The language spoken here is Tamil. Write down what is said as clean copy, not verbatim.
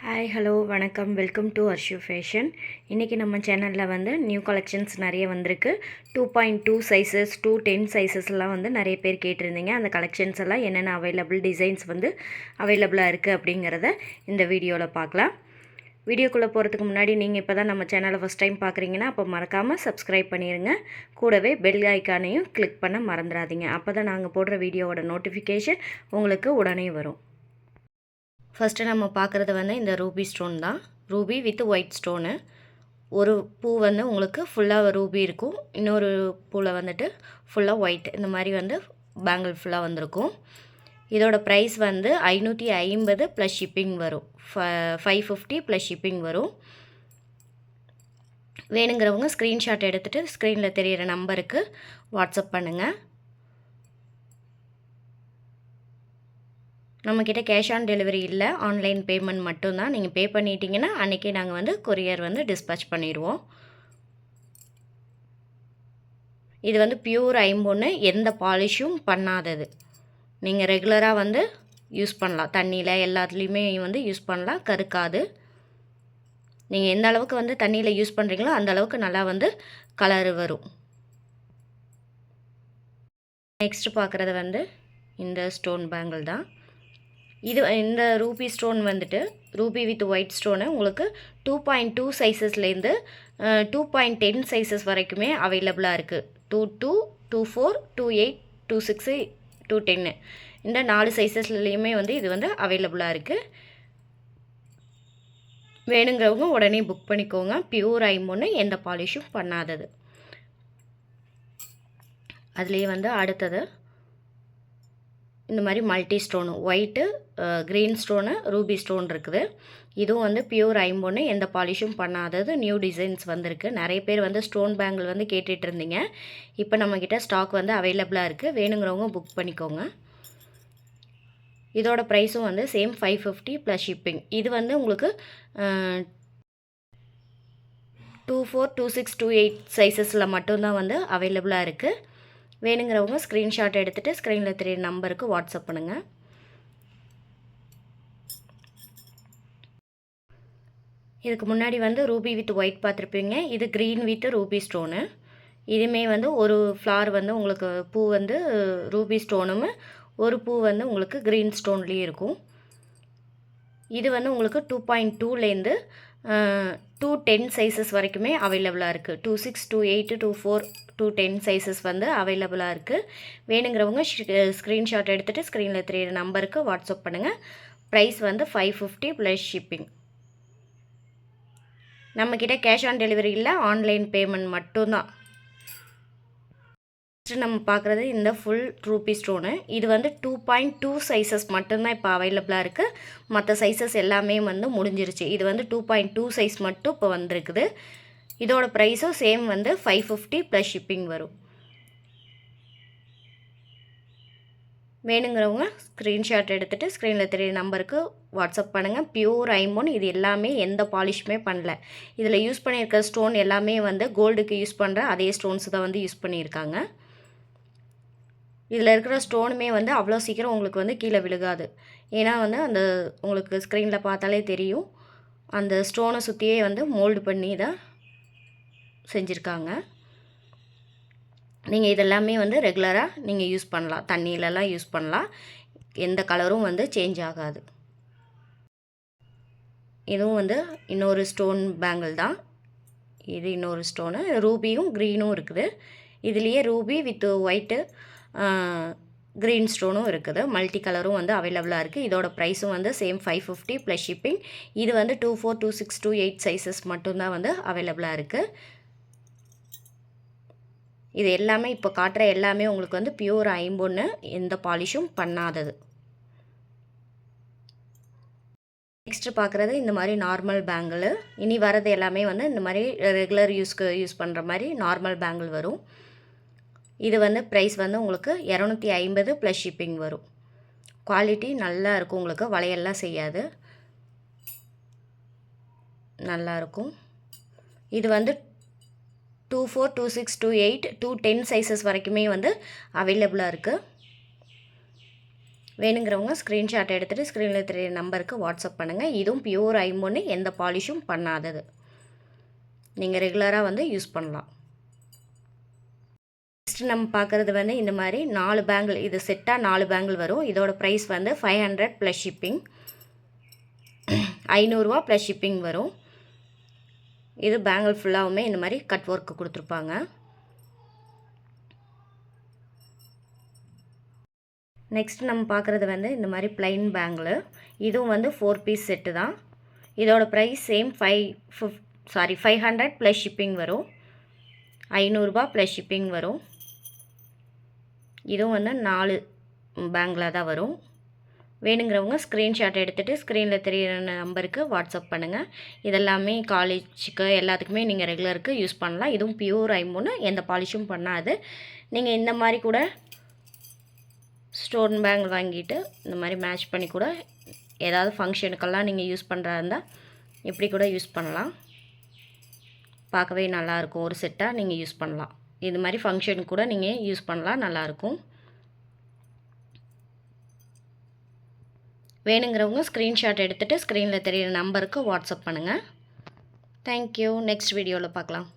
ஹாய் ஹலோ வணக்கம் வெல்கம் டு அர்ஷு ஃபேஷன். இன்றைக்கி நம்ம சேனலில் வந்து நியூ கலெக்ஷன்ஸ் நிறைய வந்திருக்கு. 2.2 சைஸஸ் 210 சைஸஸ்லாம் வந்து நிறைய பேர் கேட்டிருந்தீங்க. அந்த கலெக்ஷன்ஸ் எல்லாம் என்னென்ன அவைலபிள் டிசைன்ஸ் வந்து அவைலபிளாக இருக்குது அப்படிங்கிறத இந்த வீடியோவில் பார்க்கலாம். வீடியோக்குள்ளே போகிறதுக்கு முன்னாடி நீங்கள் இப்போ தான் நம்ம சேனலை ஃபஸ்ட் டைம் பார்க்குறீங்கன்னா அப்போ மறக்காமல் சப்ஸ்கிரைப் பண்ணிடுங்க. கூடவே பெல் ஐக்கானையும் கிளிக் பண்ண மறந்துடாதீங்க. அப்போ தான் நாங்கள் போடுற வீடியோவோட நோட்டிஃபிகேஷன் உங்களுக்கு உடனே வரும். ஃபஸ்ட்டு நம்ம பார்க்குறது வந்து இந்த ரூபி ஸ்டோன் தான். Ruby with white stone. ஒரு பூ வந்து உங்களுக்கு ஃபுல்லாக ரூபி இருக்கும், இன்னொரு பூவில் வந்துட்டு ஃபுல்லாக ஒயிட், இந்த மாதிரி வந்து பேங்கிள் ஃபுல்லாக வந்திருக்கும். இதோட ப்ரைஸ் வந்து 550 ப்ளஸ் ஷிப்பிங் வரும். 550 ப்ளஸ் ஷிப்பிங் வரும். வேணுங்கிறவங்க ஸ்க்ரீன்ஷாட் எடுத்துகிட்டு ஸ்க்ரீனில் தெரிகிற நம்பருக்கு வாட்ஸ்அப் பண்ணுங்கள். நம்மக்கிட்ட கேஷ் ஆன் டெலிவரி இல்லை, ஆன்லைன் பேமெண்ட் மட்டும்தான். நீங்கள் பே பண்ணிட்டீங்கன்னா அன்றைக்கி நாங்கள் வந்து கொரியர் வந்து டிஸ்பேச் பண்ணிடுவோம். இது வந்து பியூர் ஐம்பொன்று, எந்த பாலிஷும் பண்ணாதது. நீங்கள் ரெகுலராக வந்து யூஸ் பண்ணலாம், தண்ணியில் எல்லாத்துலேயுமே வந்து யூஸ் பண்ணலாம், கருக்காது. நீங்கள் எந்த அளவுக்கு வந்து தண்ணியில் யூஸ் பண்ணுறீங்களோ அந்த அளவுக்கு நல்லா வந்து கலர் வரும். நெக்ஸ்ட்டு பார்க்குறது வந்து இந்த ஸ்டோன் பேங்கிள் தான். இந்த ரூபி ஸ்டோன் வந்துட்டு ரூபி வித் ஒயிட் ஸ்டோனு உங்களுக்கு 2.2 சைஸஸ்லேருந்து 2.10 சைஸஸ் வரைக்குமே அவைலபிளாக இருக்குது. 22, 24, 28, 26, 210 இந்த 4 சைஸஸ்லேயுமே வந்து இது வந்து அவைலபிளாக இருக்குது. வேணுங்கிறவங்க உடனே புக் பண்ணிக்கோங்க. பியூர் ஐம்பொன்று, எந்த பாலிஷும் பண்ணாதது. அதுலேயே வந்து அடுத்தது இந்த மாதிரி multi stone, white, green stone, Ruby stone இருக்குது. இதுவும் வந்து பியூர் ஐம்பொன்று, எந்த பாலிஷும் பண்ணாதது. நியூ டிசைன்ஸ் வந்திருக்கு. நிறைய பேர் வந்து ஸ்டோன் பேங்கிள் வந்து கேட்டுட்டு இருந்தீங்க. இப்போ நம்மக்கிட்ட ஸ்டாக் வந்து அவைலபிளாக இருக்குது. வேணுங்கிறவங்க புக் பண்ணிக்கோங்க. இதோட ப்ரைஸும் வந்து சேம் 550 ப்ளஸ் ஷிப்பிங். இது வந்து உங்களுக்கு 24, 26, 28 சைஸஸில் மட்டும்தான் வந்து அவைலபிளாக இருக்குது. வேணுங்கிறவங்க ஸ்க்ரீன்ஷாட் எடுத்துகிட்டு ஸ்க்ரீனில் தெரியுற நம்பருக்கு வாட்ஸ்அப் பண்ணுங்கள். இதுக்கு முன்னாடி வந்து ரூபி வித் ஒயிட் பார்த்துருப்பீங்க. இது க்ரீன் வித் ரூபி ஸ்டோனு. இதுவுமே வந்து ஒரு ஃப்ளார் வந்து உங்களுக்கு பூ வந்து ரூபி ஸ்டோனும், ஒரு பூ வந்து உங்களுக்கு க்ரீன் ஸ்டோன்லேயும் இருக்கும். இது வந்து உங்களுக்கு 2.2லேருந்து 210 சைஸஸ் வரைக்குமே அவைலபிளாக இருக்குது. 26, 28, 24, 210 சைஸஸ் வந்து அவைலபிளாக இருக்குது. வேணுங்கிறவங்க ஸ்க்ரீன்ஷாட் எடுத்துகிட்டு ஸ்க்ரீனில் தெரியிற நம்பருக்கு வாட்ஸ்அப் பண்ணுங்கள். ப்ரைஸ் வந்து 550 ப்ளஸ் ஷிப்பிங். நம்மக்கிட்ட கேஷ் ஆன் டெலிவரி இல்லை, ஆன்லைன் பேமெண்ட் மட்டும்தான். ஃபஸ்ட்டு நம்ம பார்க்குறது இந்த ஃபுல் ரூபி ஸ்டோனு. இது வந்து 2.2 சைஸஸ் மட்டும்தான் இப்போ அவைலபிளாக இருக்குது. மற்ற சைஸஸ் எல்லாமே வந்து முடிஞ்சிருச்சு. இது வந்து 2.2 சைஸ் மட்டும் இப்போ வந்திருக்குது. இதோட ப்ரைஸும் சேம் வந்து 550 ப்ளஸ் ஷிப்பிங் வரும். வேணுங்கிறவங்க ஸ்க்ரீன்ஷாட் எடுத்துகிட்டு ஸ்க்ரீனில் தெரியுற நம்பருக்கு வாட்ஸ்அப் பண்ணுங்கள். பியூர் ஐம்பொன், இது எல்லாமே எந்த பாலிஷுமே பண்ணல. இதில் யூஸ் பண்ணியிருக்க ஸ்டோன் எல்லாமே வந்து கோல்டுக்கு யூஸ் பண்ணுற அதே ஸ்டோன்ஸ் தான் வந்து யூஸ் பண்ணியிருக்காங்க. இதில் இருக்கிற ஸ்டோனுமே வந்து அவ்வளோ சீக்கிரம் உங்களுக்கு வந்து கீழே விழுகாது. ஏன்னா வந்து அந்த உங்களுக்கு ஸ்க்ரீனில் பார்த்தாலே தெரியும், அந்த ஸ்டோனை சுற்றியே வந்து மோல்டு பண்ணி தான் செஞ்சுருக்காங்க. நீங்கள் இதெல்லாமே வந்து ரெகுலராக நீங்கள் யூஸ் பண்ணலாம், தண்ணியிலலாம் யூஸ் பண்ணலாம். எந்த கலரும் வந்து சேஞ்ச் ஆகாது. இதுவும் வந்து இன்னொரு ஸ்டோன் பேங்கிள் தான். இது இன்னொரு ஸ்டோனு, ரூபியும் க்ரீனும் இருக்குது. இதுலேயே ரூபி வித் ஒயிட்டு, க்ரீன் ஸ்டோனும் இருக்குது. மல்டி கலரும் வந்து அவைலபிளாக இருக்குது. இதோட ப்ரைஸும் வந்து சேம் 550 ப்ளஸ் ஷிப்பிங். இது வந்து 24, 26, 28 சைஸஸ் மட்டும்தான் வந்து அவைலபிளாக இருக்குது. இது எல்லாமே இப்போ காட்டுற எல்லாமே உங்களுக்கு வந்து பியூர் ஐம்பொன்று, எந்த பாலிஷும் பண்ணாதது. நெக்ஸ்ட்டு பார்க்குறது இந்த மாதிரி நார்மல் பேங்கிள். இனி வரது எல்லாமே வந்து இந்த மாதிரி ரெகுலர் யூஸ் பண்ணுற மாதிரி நார்மல் பேங்கிள் வரும். இது வந்து ப்ரைஸ் வந்து உங்களுக்கு 250 ப்ளஸ் ஷிப்பிங் வரும். குவாலிட்டி நல்லா இருக்கும், உங்களுக்கு வளையல்லாம் செய்யாது, நல்லாயிருக்கும். இது வந்து 24, 26, 28, 210 சைஸஸ் வரைக்குமே வந்து அவைலபிளாக இருக்குது. வேணுங்கிறவங்க ஸ்க்ரீன்ஷாட் எடுத்துகிட்டு ஸ்க்ரீனில் தெரியுற நம்பருக்கு வாட்ஸ்அப் பண்ணுங்கள். இதுவும் பியூர் ஐம்பொன்னு, எந்த பாலிஷும் பண்ணாதது. நீங்கள் ரெகுலராக வந்து யூஸ் பண்ணலாம். நெக்ஸ்ட்டு நம்ம பார்க்குறது வந்து இந்த மாதிரி 4 பேங்கிள், இது செட்டாக 4 பேங்கிள் வரும். இதோட ப்ரைஸ் வந்து 500 ப்ளஸ் ஷிப்பிங், 500 ப்ளஸ் ஷிப்பிங் வரும். இது பேங்கிள் ஃபுல்லாகவுமே இந்த மாதிரி கட் ஒர்க்கு கொடுத்துருப்பாங்க. நெக்ஸ்ட் நம்ம பார்க்குறது வந்து இந்த மாதிரி ப்ளைன் பேங்கிள். இதுவும் வந்து 4 பீஸ் செட்டு தான். இதோட ப்ரைஸ் சேம் 500 ப்ளஸ் ஷிப்பிங் வரும். 500 ப்ளஸ் ஷிப்பிங் வரும். இதுவும் வந்து 4 பேங்கிளாக தான் வரும். வேணுங்கிறவங்க ஸ்க்ரீன்ஷாட் எடுத்துகிட்டு ஸ்க்ரீனில் தெரியிற நம்பருக்கு வாட்ஸ்அப் பண்ணுங்கள். இதெல்லாமே காலேஜுக்கு எல்லாத்துக்குமே நீங்கள் ரெகுலருக்கு யூஸ் பண்ணலாம். இதுவும் பியூர் ஐம்பொன்னு, எந்த பாலிஷும் பண்ணாது. நீங்கள் இந்த மாதிரி கூட ஸ்டோன் பேங்கிள் வாங்கிட்டு இந்த மாதிரி மேட்ச் பண்ணி கூட ஏதாவது ஃபங்க்ஷனுக்கெல்லாம் நீங்கள் யூஸ் பண்ணுறா இருந்தால் இப்படி கூட யூஸ் பண்ணலாம். பார்க்கவே நல்லாயிருக்கும். ஒரு செட்டாக நீங்கள் யூஸ் பண்ணலாம். இது மாதிரி ஃபங்க்ஷனுக்கு கூட நீங்கள் யூஸ் பண்ணலாம், நல்லாயிருக்கும். வேணுங்கிறவங்க ஸ்க்ரீன்ஷாட் எடுத்துகிட்டு ஸ்க்ரீனில் தெரியிற நம்பருக்கு வாட்ஸ்அப் பண்ணுங்கள். தேங்க்யூ. நெக்ஸ்ட் வீடியோவில் பார்க்கலாம்.